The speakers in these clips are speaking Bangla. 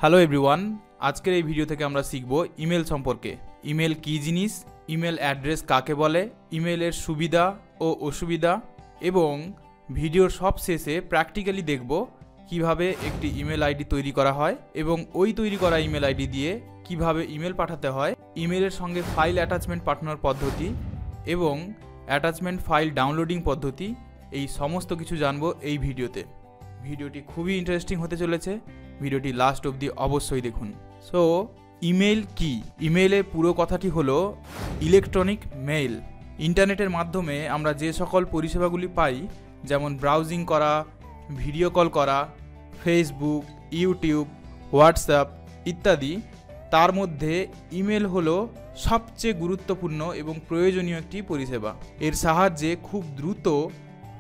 হ্যালো এভরিওয়ান, আজকের এই ভিডিও থেকে আমরা শিখব ইমেল সম্পর্কে। ইমেল কী জিনিস, ইমেল অ্যাড্রেস কাকে বলে, ইমেলের সুবিধা ও অসুবিধা, এবং ভিডিওর সব শেষে প্র্যাকটিক্যালি দেখব কিভাবে একটি ইমেল আইডি তৈরি করা হয় এবং ওই তৈরি করা ইমেল আইডি দিয়ে কিভাবে ইমেল পাঠাতে হয়, ইমেলের সঙ্গে ফাইল অ্যাটাচমেন্ট পাঠানোর পদ্ধতি এবং অ্যাটাচমেন্ট ফাইল ডাউনলোডিং পদ্ধতি, এই সমস্ত কিছু জানবো এই ভিডিওতে। ভিডিওটি খুবই ইন্টারেস্টিং হতে চলেছে, ভিডিওটি লাস্ট অবধি অবশ্যই দেখুন। সো ইমেল কি? ইমেইলের পুরো কথাটি হলো ইলেকট্রনিক মেইল। ইন্টারনেটের মাধ্যমে আমরা যে সকল পরিষেবাগুলি পাই, যেমন ব্রাউজিং করা, ভিডিও কল করা, ফেসবুক, ইউটিউব, হোয়াটসঅ্যাপ ইত্যাদি, তার মধ্যে ইমেল হলো সবচেয়ে গুরুত্বপূর্ণ এবং প্রয়োজনীয় একটি পরিষেবা। এর সাহায্যে খুব দ্রুত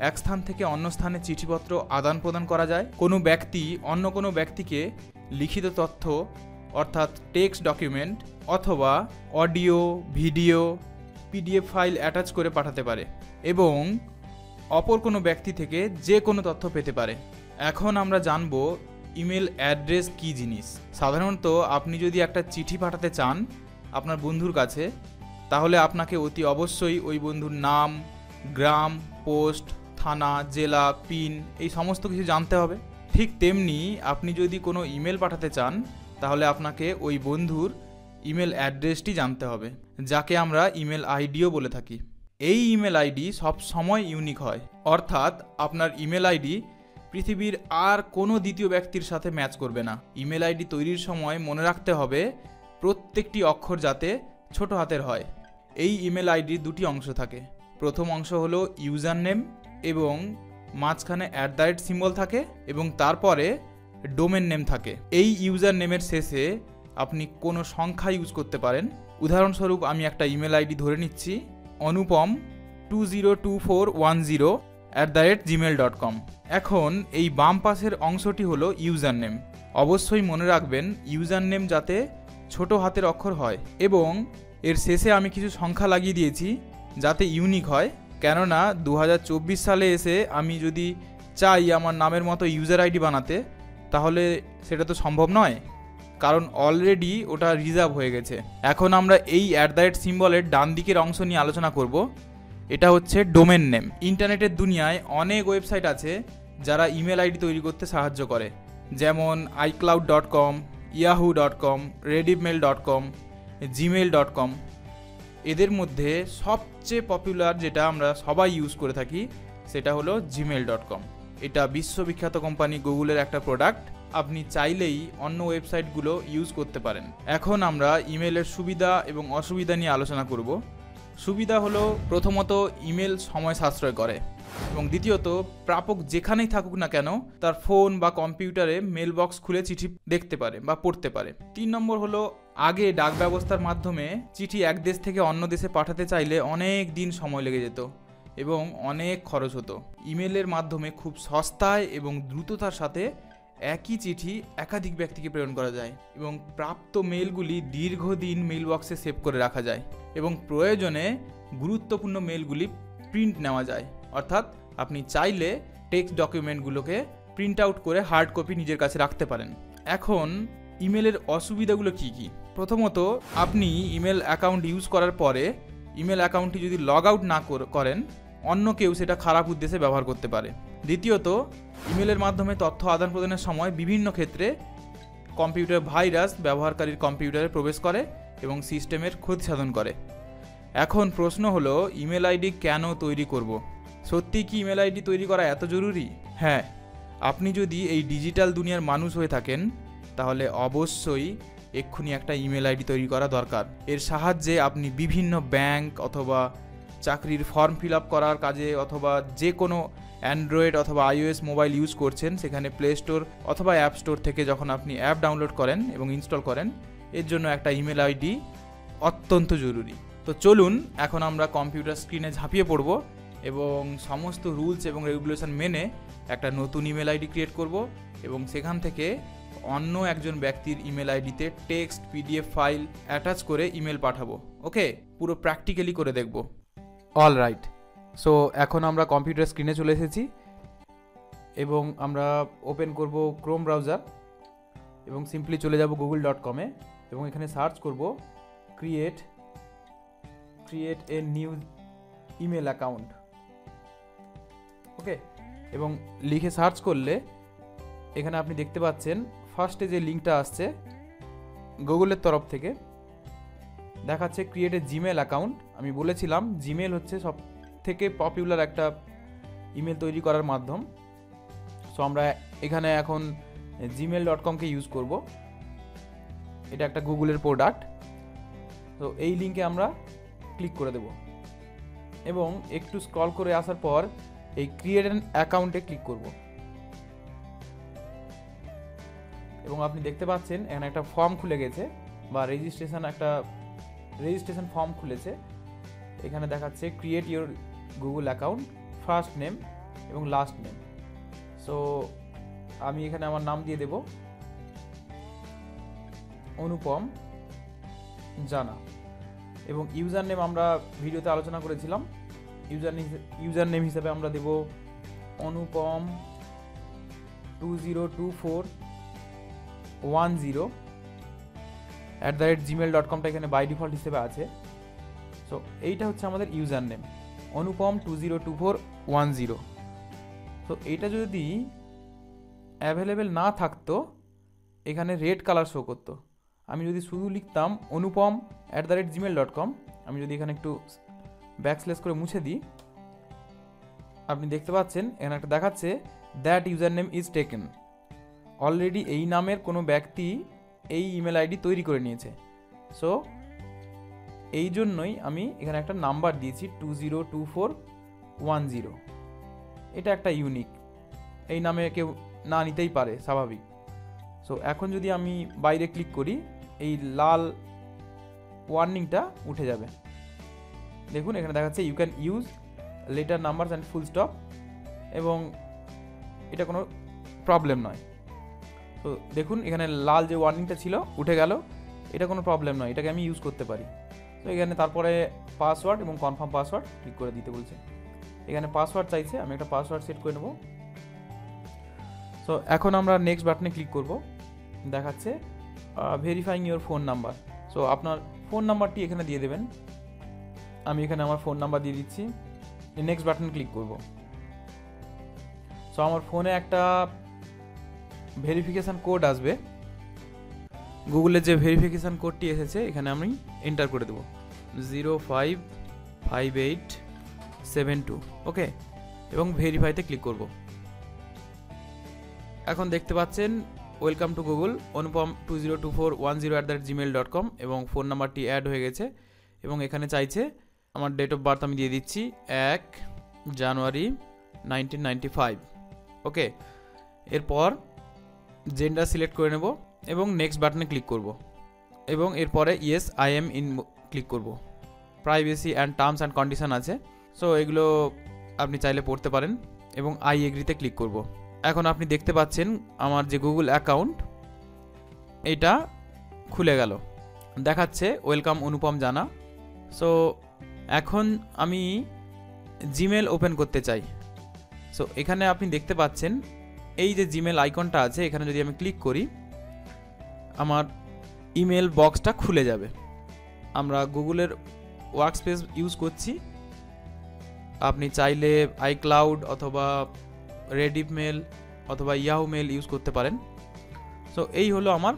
এক স্থান থেকে অন্য স্থানে চিঠিপত্র আদান প্রদান করা যায়। কোনো ব্যক্তি অন্য কোনো ব্যক্তিকে লিখিত তথ্য অর্থাৎ টেক্সট ডকুমেন্ট অথবা audio, video, PDF file attach করে পাঠাতে পারে এবং অপর কোনো ব্যক্তি থেকে যে কোনো তথ্য পেতে পারে। এখন আমরা জানব ইমেল অ্যাড্রেস কী জিনিস। সাধারণত আপনি যদি একটা চিঠি পাঠাতে চান আপনার বন্ধুর কাছে, তাহলে আপনাকে অতি অবশ্যই ওই বন্ধুর নাম, গ্রাম, পোস্ট, থানা, জেলা, পিন এই সমস্ত কিছু জানতে হবে। ঠিক তেমনি আপনি যদি কোনো ইমেল পাঠাতে চান তাহলে আপনাকে ওই বন্ধুর ইমেল অ্যাড্রেসটি জানতে হবে, যাকে আমরা ইমেল আইডিও বলে থাকি। এই ইমেল আইডি সব সময় ইউনিক হয়, অর্থাৎ আপনার ইমেল আইডি পৃথিবীর আর কোনো দ্বিতীয় ব্যক্তির সাথে ম্যাচ করবে না। ইমেল আইডি তৈরির সময় মনে রাখতে হবে প্রত্যেকটি অক্ষর যাতে ছোট হাতের হয়। এই ইমেল আইডির দুটি অংশ থাকে। প্রথম অংশ হলো ইউজার নেম এবং মাঝখানে @ সিম্বল থাকে এবং তারপরে ডোমেন নেম থাকে। এই ইউজার নেমের শেষে আপনি কোনো সংখ্যা ইউজ করতে পারেন। উদাহরণস্বরূপ আমি একটা ইমেল আইডি ধরে নিচ্ছি, অনুপম202410@gmail.com। এখন এই বাম পাশের অংশটি হলো ইউজার নেম। অবশ্যই মনে রাখবেন ইউজার নেম যাতে ছোট হাতের অক্ষর হয় এবং এর শেষে আমি কিছু সংখ্যা লাগিয়ে দিয়েছি যাতে ইউনিক হয়। কেননা 2024 সালে এসে আমি যদি চাই আমার নামের মতো ইউজার আইডি বানাতে, তাহলে সেটা তো সম্ভব নয়, কারণ অলরেডি ওটা রিজার্ভ হয়ে গেছে। এখন আমরা এই @ সিম্বলের ডান দিকের অংশ নিয়ে আলোচনা করব। এটা হচ্ছে ডোমেন নেম। ইন্টারনেটের দুনিয়ায় অনেক ওয়েবসাইট আছে যারা ইমেল আইডি তৈরি করতে সাহায্য করে, যেমন iCloud.com, yahoo.com, redimail.com, gmail.com। এদের মধ্যে সবচেয়ে পপুলার যেটা আমরা সবাই ইউজ করে থাকি সেটা হলো gmail.com। এটা বিশ্ববিখ্যাত কোম্পানি গুগলের একটা প্রোডাক্ট। আপনি চাইলেই অন্য ওয়েবসাইটগুলো ইউজ করতে পারেন। এখন আমরা ইমেলের সুবিধা এবং অসুবিধা নিয়ে আলোচনা করব। সুবিধা হলো প্রথমত ইমেল সময় সাশ্রয় করে এবং দ্বিতীয়ত প্রাপক যেখানেই থাকুক না কেন তার ফোন বা কম্পিউটারে মেল বক্স খুলে চিঠি দেখতে পারে বা পড়তে পারে। 3 নম্বর হলো আগে ডাক ব্যবস্থার মাধ্যমে চিঠি এক দেশ থেকে অন্য দেশে পাঠাতে চাইলে অনেক দিন সময় লেগে যেত এবং অনেক খরচ হতো। ইমেলের মাধ্যমে খুব সস্তায় এবং দ্রুততার সাথে একই চিঠি একাধিক ব্যক্তিকে প্রেরণ করা যায় এবং প্রাপ্ত মেলগুলি দীর্ঘদিন মেল বক্সে সেভ করে রাখা যায় এবং প্রয়োজনে গুরুত্বপূর্ণ মেলগুলি প্রিন্ট নেওয়া যায়, অর্থাৎ আপনি চাইলে টেক্সট ডকুমেন্টগুলোকে প্রিন্ট আউট করে হার্ড কপি নিজের কাছে রাখতে পারেন। এখন ইমেলের অসুবিধাগুলো কি কি? প্রথমত, আপনি ইমেল অ্যাকাউন্ট ইউজ করার পরে ইমেল অ্যাকাউন্টটি যদি লগ আউট না করেন, অন্য কেউ সেটা খারাপ উদ্দেশ্যে ব্যবহার করতে পারে। দ্বিতীয়ত, ইমেলের মাধ্যমে তথ্য আদান প্রদানের সময় বিভিন্ন ক্ষেত্রে কম্পিউটার ভাইরাস ব্যবহারকারীর কম্পিউটারে প্রবেশ করে এবং সিস্টেমের ক্ষতি সাধন করে। এখন প্রশ্ন হলো ইমেল আইডি কেন তৈরি করব? সত্যি কি ইমেল আইডি তৈরি করা এত জরুরি? হ্যাঁ, আপনি যদি এই ডিজিটাল দুনিয়ার মানুষ হয়ে থাকেন তাহলে অবশ্যই এক্ষুনি একটা ইমেল আইডি তৈরি করা দরকার। এর সাহায্যে আপনি বিভিন্ন ব্যাংক অথবা চাকরির ফর্ম ফিল আপ করার কাজে অথবা যে কোনো অ্যান্ড্রয়েড অথবা iOS মোবাইল ইউজ করছেন, সেখানে প্লে স্টোর অথবা অ্যাপ স্টোর থেকে যখন আপনি অ্যাপ ডাউনলোড করেন এবং ইনস্টল করেন, এর জন্য একটা ইমেল আইডি অত্যন্ত জরুরি। তো চলুন এখন আমরা কম্পিউটার স্ক্রিনে ঝাঁপিয়ে পড়ব এবং সমস্ত রুলস এবং রেগুলেশন মেনে একটা নতুন ইমেল আইডি ক্রিয়েট করব এবং সেখান থেকে অন্য একজন ব্যক্তির ইমেল আইডিতে টেক্সট, পিডিএফ ফাইল অ্যাটাচ করে ইমেল পাঠাবো। ওকে, পুরো প্র্যাকটিক্যালি করে দেখব। অল রাইট, সো এখন আমরা কম্পিউটার স্ক্রিনে চলে এসেছি এবং আমরা ওপেন করব ক্রোম ব্রাউজার এবং সিম্পলি চলে যাব google.com-এ এবং এখানে সার্চ করব create a new email account. Okay, এবং লিখে সার্চ করলে এখানে আপনি দেখতে পাচ্ছেন ফার্স্টে যে লিঙ্কটা আসছে গুগলের তরফ থেকে দেখাচ্ছে ক্রিয়েট এ জিমেল অ্যাকাউন্ট। আমি বলেছিলাম জিমেল হচ্ছে সব থেকে পপুলার একটা ইমেল তৈরি করার মাধ্যম। সো আমরা এখানে এখন gmail.com-কে ইউজ করব। এটা একটা গুগলের প্রোডাক্ট। তো এই লিঙ্কে আমরা ক্লিক করে দেব এবং একটু স্ক্রল করে আসার পর এই ক্রিয়েট অ্যান অ্যাকাউন্টে ক্লিক করব এবং আপনি দেখতে পাচ্ছেন এখানে একটা ফর্ম খুলে গেছে বা রেজিস্ট্রেশন ফর্ম খুলেছে। এখানে দেখাচ্ছে create your Google account, first name এবং লাস্ট নেম। সো আমি এখানে আমার নাম দিয়ে দেব অনুপম জানা এবং ইউজার নেম আমরা ভিডিওতে আলোচনা করেছিলাম। ইউজার নেম হিসেবে আমরা দেব অনুপম 202410 @gmail.com-টা এখানে বাই ডিফল্ট হিসেবে আছে। সো এইটা হচ্ছে আমাদের ইউজার নেম অনুপম 202410। তো এইটা যদি অ্যাভেলেবেল না থাকতো এখানে রেড কালার শো করতো। আমি যদি শুধু লিখতাম অনুপম @gmail.com, আমি যদি এখানে একটু ব্যাকস্ল্যাশ করে মুছে দিই, আপনি দেখতে পাচ্ছেন এখানে একটা দেখাচ্ছে that user name is taken. Already এই নামের কোনো ব্যক্তি এই ইমেল আইডি তৈরি করে নিয়েছে। সো এই জন্যই আমি এখানে একটা নাম্বার দিয়েছি 202410। এটা একটা ইউনিক, এই নামে কেউ না নিতেই পারে, স্বাভাবিক। সো এখন যদি আমি বাইরে ক্লিক করি এই লাল ওয়ার্নিংটা উঠে যাবে। দেখুন এখানে দেখাচ্ছে you can use letter numbers and full stop এবং এটা কোনো প্রবলেম নয়। তো দেখুন এখানে লাল যে ওয়ার্নিংটা ছিল উঠে গেল, এটা কোনো প্রবলেম নয়, এটাকে আমি ইউজ করতে পারি। তো এখানে তারপরে পাসওয়ার্ড এবং কনফার্ম পাসওয়ার্ড ক্লিক করে দিতে বলছে। এখানে পাসওয়ার্ড চাইছে, আমি একটা পাসওয়ার্ড সেট করে নেব। সো এখন আমরা নেক্সট বাটনে ক্লিক করব। দেখাচ্ছে verifying your phone number. So আপনার ফোন নাম্বারটি এখানে দিয়ে দেবেন। আমি এখানে আমার ফোন নাম্বার দিয়ে দিচ্ছি। নেক্সট বাটনে ক্লিক করব। সো আমার ফোনে একটা ভেরিফিকেশান কোড আসবে। গুগলের যে ভেরিফিকেশান কোডটি এসেছে এখানে আমি এন্টার করে দেবো 055872। ওকে, এবং ভেরিফাইতে ক্লিক করব। এখন দেখতে পাচ্ছেন welcome to Google Anupam 202410 @gmail.com এবং ফোন নাম্বারটি অ্যাড হয়ে গেছে এবং এখানে চাইছে আমার ডেট অফ বার্থ আমি দিয়ে দিচ্ছি 1 জানুয়ারি 1995। ওকে, এরপর জেন্ডার সিলেক্ট করে নেব এবং নেক্সট বাটনে ক্লিক করব এবং এরপরে yes I am in click করব। Privacy and terms and condition আছে, সো এগুলো আপনি চাইলে পড়তে পারেন এবং আই এগ্রিতে ক্লিক করব। এখন আপনি দেখতে পাচ্ছেন আমার যে গুগল অ্যাকাউন্ট এটা খুলে গেল, দেখাচ্ছে ওয়েলকাম অনুপম জানা। সো এখন আমি জিমেল ওপেন করতে চাই। সো এখানে আপনি দেখতে পাচ্ছেন এই যে জিমেল আইকনটা আছে এখানে যদি আমি ক্লিক করি আমার ইমেল বক্সটা খুলে যাবে। আমরা গুগলের ওয়ার্কস্পেস ইউজ করছি, আপনি চাইলে আইক্লাউড অথবা রেডিফ মেল অথবা ইয়াহু মেল ইউজ করতে পারেন। সো এই হলো আমার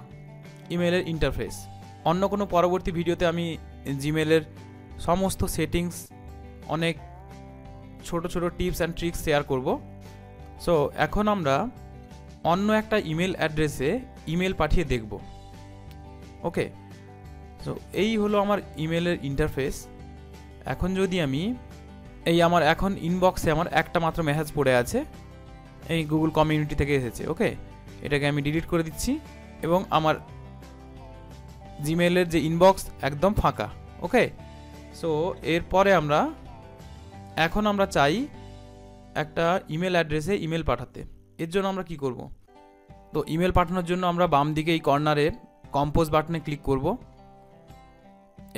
ইমেলের ইন্টারফেস। অন্য কোনো পরবর্তী ভিডিওতে আমি জিমেলের সমস্ত সেটিংস, অনেক ছোট ছোট টিপস অ্যান্ড ট্রিক্স শেয়ার করব। সো এখন আমরা অন্য একটা ইমেল অ্যাড্রেসে ইমেল পাঠিয়ে দেখব। ওকে, সো এই হলো আমার ইমেলের ইন্টারফেস। এখন যদি আমি আমার এখন ইনবক্সে আমার একটা মাত্র মেসেজ পড়ে আছে, এই গুগল কমিউনিটি থেকে এসেছে। ওকে, এটাকে আমি ডিলিট করে দিচ্ছি এবং আমার জিমেলের যে ইনবক্স একদম ফাঁকা। ওকে, সো এরপরে এখন আমরা চাই একটা ইমেল অ্যাড্রেসে ইমেল পাঠাতে। এর জন্য আমরা কি করব? তো ইমেল পাঠানোর জন্য আমরা বাম দিকে এই কর্নারে কম্পোজ বাটনে ক্লিক করব।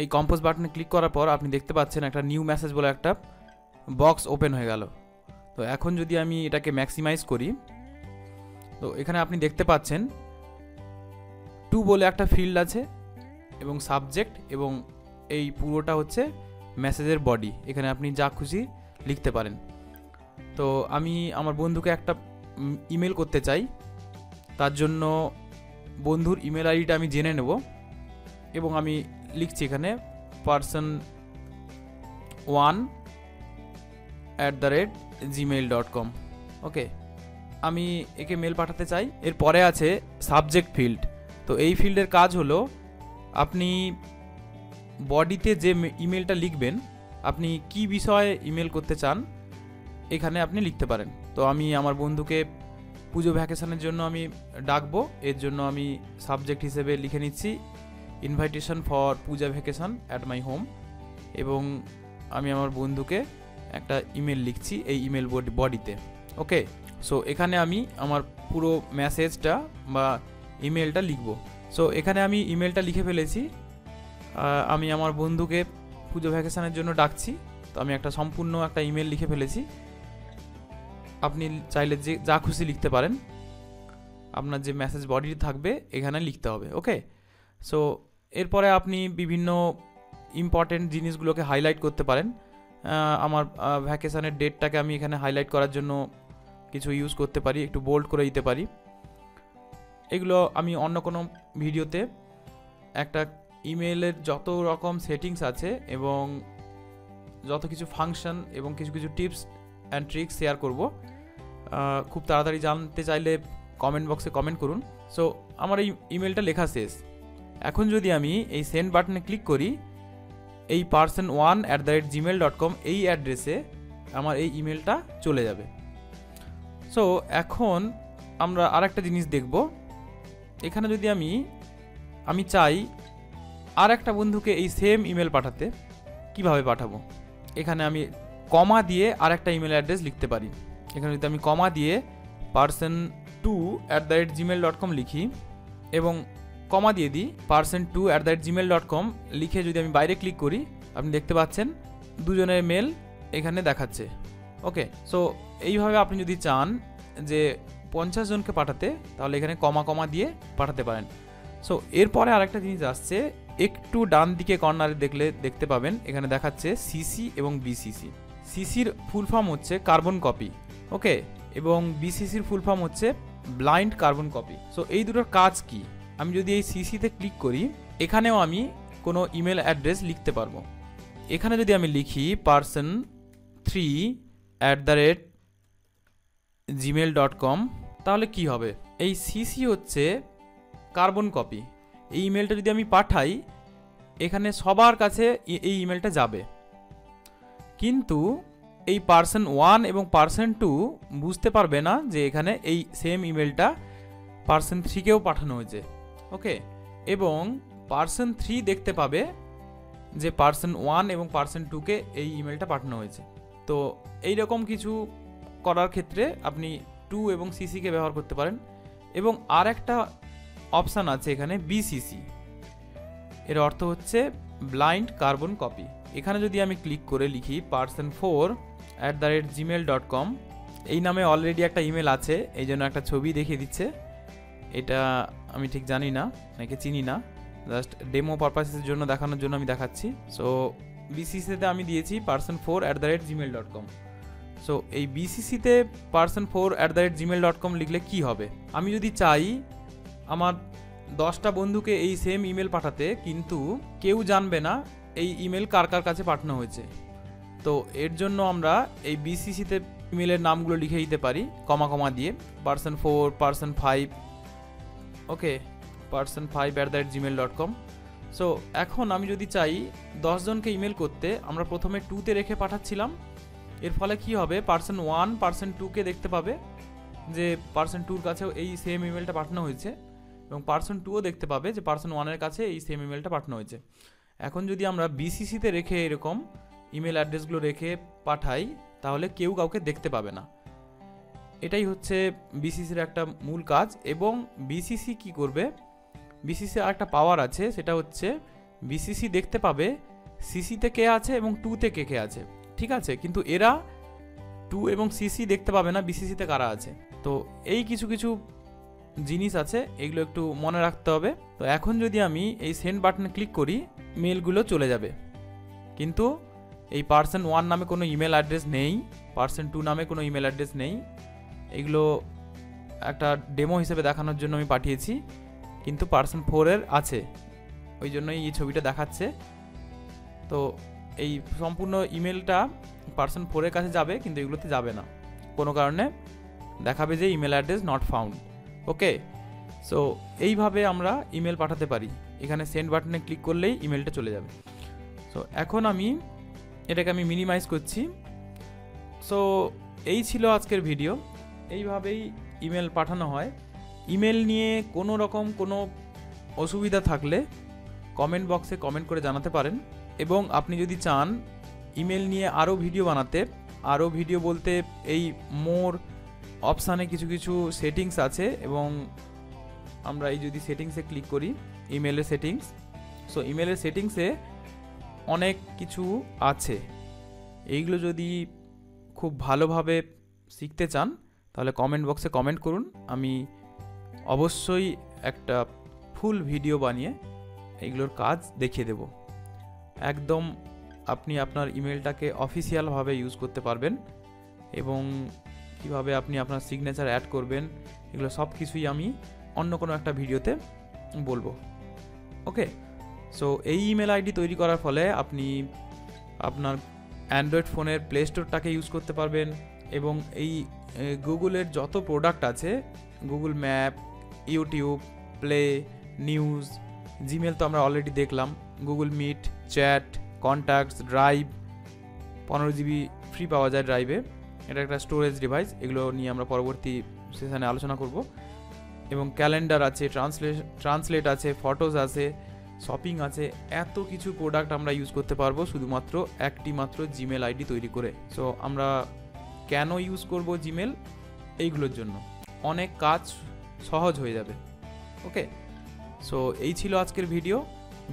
এই কম্পোজ বাটনে ক্লিক করার পর আপনি দেখতে পাচ্ছেন একটা নিউ মেসেজ বলে একটা বক্স ওপেন হয়ে গেল। তো এখন যদি আমি এটাকে ম্যাক্সিমাইজ করি, তো এখানে আপনি দেখতে পাচ্ছেন টু বলে একটা ফিল্ড আছে এবং সাবজেক্ট, এবং এই পুরোটা হচ্ছে মেসেজের বডি। এখানে আপনি যা খুশি লিখতে পারেন। তো আমি আমার বন্ধুকে একটা ইমেল করতে চাই, তার জন্য বন্ধুর ইমেল আইডিটা আমি জেনে নেব এবং আমি লিখছি এখানে person1@gmail.com। ওকে, আমি একে মেল পাঠাতে চাই। এরপরে আছে সাবজেক্ট ফিল্ড। তো এই ফিল্ডের কাজ হলো আপনি বডিতে যে ইমেলটা লিখবেন, আপনি কি বিষয়ে ইমেল করতে চান এখানে আপনি লিখতে পারেন। তো আমি আমার বন্ধুকে পুজো ভ্যাকেশনের জন্য আমি ডাকবো, এর জন্য আমি সাবজেক্ট হিসেবে লিখে নিচ্ছি invitation for Puja vacation at my home, এবং আমি আমার বন্ধুকে একটা ইমেল লিখছি এই ইমেল বডিতে। ওকে, সো এখানে আমি আমার পুরো মেসেজটা বা ইমেলটা লিখব। সো এখানে আমি ইমেলটা লিখে ফেলেছি। আমি আমার বন্ধুকে পুজো ভ্যাকেশনের জন্য ডাকছি, তো আমি একটা সম্পূর্ণ একটা ইমেল লিখে ফেলেছি। আপনি চাইলে যে যা খুশি লিখতে পারেন, আপনার যে মেসেজ বডি থাকবে এখানে লিখতে হবে। ওকে, সো এরপরে আপনি বিভিন্ন ইম্পর্টেন্ট জিনিসগুলোকে হাইলাইট করতে পারেন। আমার ভ্যাকেশনের ডেটটাকে আমি এখানে হাইলাইট করার জন্য কিছু ইউজ করতে পারি, একটু বোল্ড করে দিতে পারি। এগুলো আমি অন্য কোনো ভিডিওতে একটা ইমেলের যত রকম সেটিংস আছে এবং যত কিছু ফাংশন এবং কিছু কিছু টিপস অ্যান্ড ট্রিক্স শেয়ার করব। খুব তাড়াতাড়ি জানতে চাইলে কমেন্ট বক্সে কমেন্ট করুন। সো আমার এই ইমেলটা লেখা শেষ। এখন যদি আমি এই সেন্ড বাটনে ক্লিক করি, এই person1@gmail.com এই অ্যাড্রেসে আমার এই ইমেলটা চলে যাবে। সো এখন আমরা আরেকটা জিনিস দেখব। এখানে যদি আমি চাই আর একটা বন্ধুকে এই সেম ইমেল পাঠাতে, কিভাবে পাঠাবো? এখানে আমি কমা দিয়ে আর একটা ইমেল অ্যাড্রেস লিখতে পারি। এখানে যদি আমি কমা দিয়ে person2@gmail.com লিখি এবং কমা দিয়ে দিই person2@gmail.com লিখে যদি আমি বাইরে ক্লিক করি, আপনি দেখতে পাচ্ছেন দুজনের মেল এখানে দেখাচ্ছে। ওকে, সো এইভাবে আপনি যদি চান যে 50 জনকে পাঠাতে, তাহলে এখানে কমা কমা দিয়ে পাঠাতে পারেন। সো এরপরে আরেকটা জিনিস আসছে, একটু ডান দিকে কর্নারে দেখতে পাবেন এখানে দেখাচ্ছে সিসি এবং বিসিসি। সিসির ফুল ফর্ম হচ্ছে কার্বন কপি, ওকে, এবং বিসিসির ফুল ফর্ম হচ্ছে ব্লাইন্ড কার্বন কপি। সো এই দুটোর কাজ কি? আমি যদি এই সিসিতে ক্লিক করি, এখানেও আমি কোনো ইমেল অ্যাড্রেস লিখতে পারবো। এখানে যদি আমি লিখি person3@gmail.com, তাহলে কি হবে? এই সিসি হচ্ছে কার্বন কপি। এই ইমেলটা যদি আমি পাঠাই, এখানে সবার কাছে এই ইমেলটা যাবে, কিন্তু এই person1 এবং person2 বুঝতে পারবে না যে এখানে এই সেম ইমেলটা person3কেও পাঠানো হয়েছে। ওকে, এবং person3 দেখতে পাবে যে person1 এবং person2কে এই ইমেলটা পাঠানো হয়েছে। তো এইরকম কিছু করার ক্ষেত্রে আপনি 2 এবং সিসিকে ব্যবহার করতে পারেন। এবং আর একটা অপশান আছে এখানে বিসিসি, এর অর্থ হচ্ছে ব্লাইন্ড কার্বন কপি। এখানে যদি আমি ক্লিক করে লিখি person4@gmail.com, এই নামে অলরেডি একটা ইমেল আছে, এই জন্য একটা ছবি দেখিয়ে দিচ্ছে। এটা আমি ঠিক জানি না, নাকি চিনি না, জাস্ট ডেমো পারপাসের জন্য দেখানোর জন্য আমি দেখাচ্ছি। সো বিসিসিতে আমি দিয়েছি person4@gmail.com। সো এই বিসিসিতে person4@gmail.com লিখলে কি হবে? আমি যদি চাই আমার 10টা বন্ধুকে এই সেম ইমেল পাঠাতে, কিন্তু কেউ জানবে না এই ইমেল কার কার কাছে পাঠানো হয়েছে, তো এর জন্য আমরা এই বিসিসিতে ইমেলের নামগুলো লিখে দিতে পারি কমা কমা দিয়ে, person4, person5, ওকে, person5@gmail.com। সো এখন আমি যদি চাই 10 জনকে ইমেল করতে, আমরা প্রথমে 2তে রেখে পাঠাচ্ছিলাম, এর ফলে কি হবে? person1 person2কে দেখতে পাবে যে person2-র কাছেও এই সেম ইমেলটা পাঠানো হয়েছে, এবং person2ও দেখতে পাবে যে person1-এর কাছে এই সেম ইমেলটা পাঠানো হয়েছে। এখন যদি আমরা বিসিসিতে রেখে এরকম ইমেল অ্যাড্রেসগুলো রেখে পাঠাই, তাহলে কেউ কাউকে দেখতে পাবে না। এটাই হচ্ছে বিসিসির একটা মূল কাজ। এবং বিসিসি কি করবে? বিসিসি আর একটা পাওয়ার আছে, সেটা হচ্ছে বিসিসি দেখতে পাবে সিসিতে কে আছে এবং 2তে কে আছে, ঠিক আছে, কিন্তু এরা 2 এবং সিসি দেখতে পাবে না বিসিসিতে কারা আছে। তো এই কিছু কিছু জিনিস আছে এগুলো একটু মনে রাখতে হবে। তো এখন যদি আমি এই সেন্ড বাটনে ক্লিক করি, মেলগুলো চলে যাবে, কিন্তু এই person1 নামে কোনো ইমেল অ্যাড্রেস নেই, person2 নামে কোনো ইমেল অ্যাড্রেস নেই। এগুলো একটা ডেমো হিসেবে দেখানোর জন্য আমি পাঠিয়েছি, কিন্তু person4 এর আছে, ওই জন্যই এই ছবিটা দেখাচ্ছে। তো এই সম্পূর্ণ ইমেলটা person4 এর কাছে যাবে, কিন্তু এগুলোতে যাবে না, কোনো কারণে দেখাবে যে email address not found. Okay, so এইভাবে আমরা ইমেল পাঠাতে পারি। এখানে সেন্ড বাটনে ক্লিক করলেই ইমেলটা চলে যাবে। সো এখন এটাকে আমি মিনিমাইজ করছি। সো এই ছিল আজকের ভিডিও। এইভাবেই ইমেল পাঠানো হয়। ইমেল নিয়ে কোনো রকম কোনো অসুবিধা থাকলে কমেন্ট বক্সে কমেন্ট করে জানাতে পারেন, এবং আপনি যদি চান ইমেল নিয়ে আরও ভিডিও বানাতে, আরও ভিডিও বলতে এই মোর অপশানে কিছু কিছু সেটিংস আছে, এবং আমরা এই যদি সেটিংসে ক্লিক করি, ইমেলের সেটিংস, সো ইমেলের সেটিংসে অনেক কিছু আছে। এইগুলো যদি খুব ভালোভাবে শিখতে চান তাহলে কমেন্ট বক্সে কমেন্ট করুন, আমি অবশ্যই একটা ফুল ভিডিও বানিয়ে এইগুলোর কাজ দেখিয়ে দেব। একদম আপনি আপনার ইমেলটাকে অফিসিয়ালভাবে ইউজ করতে পারবেন, এবং কিভাবে আপনি আপনার সিগনেচার অ্যাড করবেন, এগুলো সব কিছুই আমি অন্য কোনো একটা ভিডিওতে বলবো। ওকে, সো এই ইমেল আইডি তৈরি করার ফলে আপনি আপনার অ্যান্ড্রয়েড ফোনের প্লে স্টোরটাকে ইউজ করতে পারবেন, এবং এই গুগলের যত প্রোডাক্ট আছে, Google map, YouTube, play, news, Gmail তো আমরা অলরেডি দেখলাম, Google Meet, chat, contacts, drive, 15 GB free পাওয়া যায় ড্রাইভে, এটা একটা স্টোরেজ ডিভাইস, এগুলো নিয়ে আমরা পরবর্তী সেশনে আলোচনা করব। এবং ক্যালেন্ডার আছে, ট্রান্সলেট আছে, ফটোস আছে, শপিং আছে, এত কিছু প্রোডাক্ট আমরা ইউজ করতে পারবো শুধুমাত্র একটি মাত্র জিমেল আইডি তৈরি করে। সো আমরা কেন ইউজ করব জিমেল? এইগুলোর জন্য অনেক কাজ সহজ হয়ে যাবে। ওকে, সো এই ছিল আজকের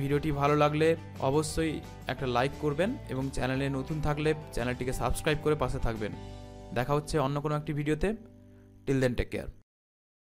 ভিডিওটি ভালো লাগলে অবশ্যই একটা লাইক করবেন, এবং চ্যানেলে নতুন থাকলে চ্যানেলটিকে সাবস্ক্রাইব করে পাশে থাকবেন। দেখা হচ্ছে অন্য কোনো একটি ভিডিওতে। Till then take care.